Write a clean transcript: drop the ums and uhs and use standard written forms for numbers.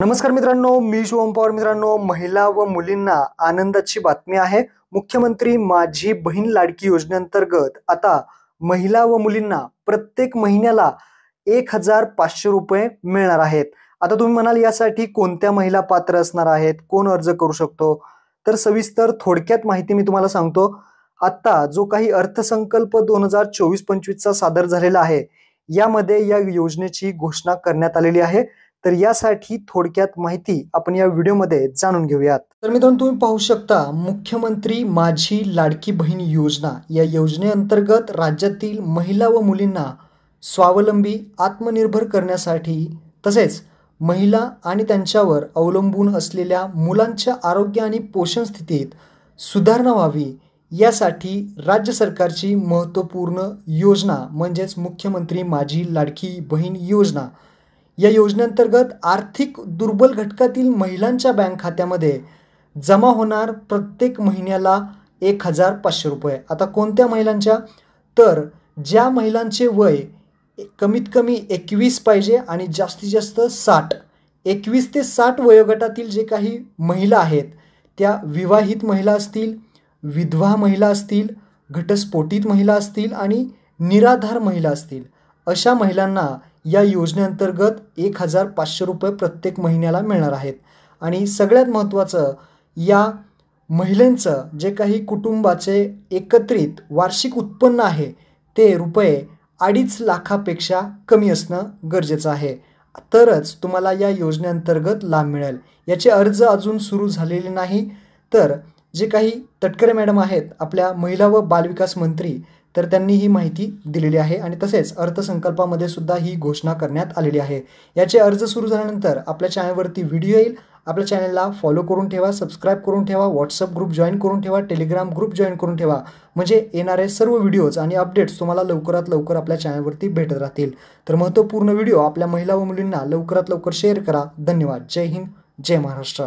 नमस्कार मित्रांनो, मी शुभम पवार. मित्रांनो, महिला व मुलींना आनंदाची बातमी आहे. मुख्यमंत्री माझी बहीण लाडकी योजनेअंतर्गत आता महिला व मुलींना प्रत्येक महिन्याला 1,500 रुपये मिळणार आहेत. आता तुम्ही म्हणाल यासाठी कोणत्या महिला पात्र असणार आहेत, कोण अर्ज करू शकतो? तर सविस्तर थोडक्यात माहिती मी तुम्हाला सांगतो. आता जो काही अर्थसंकल्प 2024-25 चा सादर झालेला आहे, यामध्ये या योजनेची घोषणा करण्यात आलेली आहे. तर यासाठी थोडक्यात माहिती आपण या व्हिडिओमध्ये जाणून घेऊयात. तर मित्रांनो, तुम्ही पाहू शकता, मुख्यमंत्री माझी लाडकी बहीण योजना या योजनेअंतर्गत राज्यातील महिला व मुलींना स्वावलंबी आत्मनिर्भर करण्यासाठी तसेच महिला आणि त्यांच्यावर अवलंबून असलेल्या मुलांच्या आरोग्य आणि पोषण स्थितीत सुधारणा व्हावी यासाठी राज्य सरकारची महत्त्वपूर्ण योजना म्हणजेच मुख्यमंत्री माझी लाडकी बहीण योजना या योजनेअंतर्गत आर्थिक दुर्बल घटकातील महिलांच्या बँक खात्यामध्ये जमा होणार प्रत्येक महिन्याला 1,500 रुपये. आता कोणत्या महिलांच्या? तर ज्या महिलांचे वय कमीत कमी 21 पाहिजे आणि जास्तीत जास्त 60. 21 ते 60 वयोगटातील जे काही महिला आहेत, त्या विवाहित महिला असतील, विधवा महिला असतील, घटस्फोटित महिला असतील आणि निराधार महिला असतील, अशा महिलांना या योजनेअंतर्गत 1,500 रुपये प्रत्येक महिन्याला मिळणार आहेत. आणि सगळ्यात महत्त्वाचं, या महिलांचं जे काही कुटुंबाचे एकत्रित वार्षिक उत्पन्न आहे ते रुपये 2.5 लाखापेक्षा कमी असणं गरजेचं आहे, तरच तुम्हाला या योजनेअंतर्गत लाभ मिळेल. याचे अर्ज अजून सुरू झालेले नाही. तर जे काही तटकरे मॅडम आहेत, आपल्या महिला व बालविकास मंत्री, तर त्यांनी ही माहिती दिलेली आहे आणि तसेच अर्थसंकल्पामध्ये सुद्धा ही घोषणा करण्यात आलेली आहे. याचे अर्ज सुरू झाल्यानंतर आपल्या चॅनलवरती व्हिडिओ येईल. आपल्या चॅनलला फॉलो करून ठेवा, सबस्क्राईब करून ठेवा, व्हॉट्सअप ग्रुप जॉईन करून ठेवा, टेलिग्राम ग्रुप जॉईन करून ठेवा, म्हणजे येणारे सर्व व्हिडिओज आणि अपडेट्स तुम्हाला लवकरात लवकर आपल्या चॅनलवरती भेटत राहतील. तर महत्त्वपूर्ण व्हिडिओ आपल्या महिला व मुलींना लवकरात लवकर शेअर करा. धन्यवाद. जय हिंद, जय महाराष्ट्र.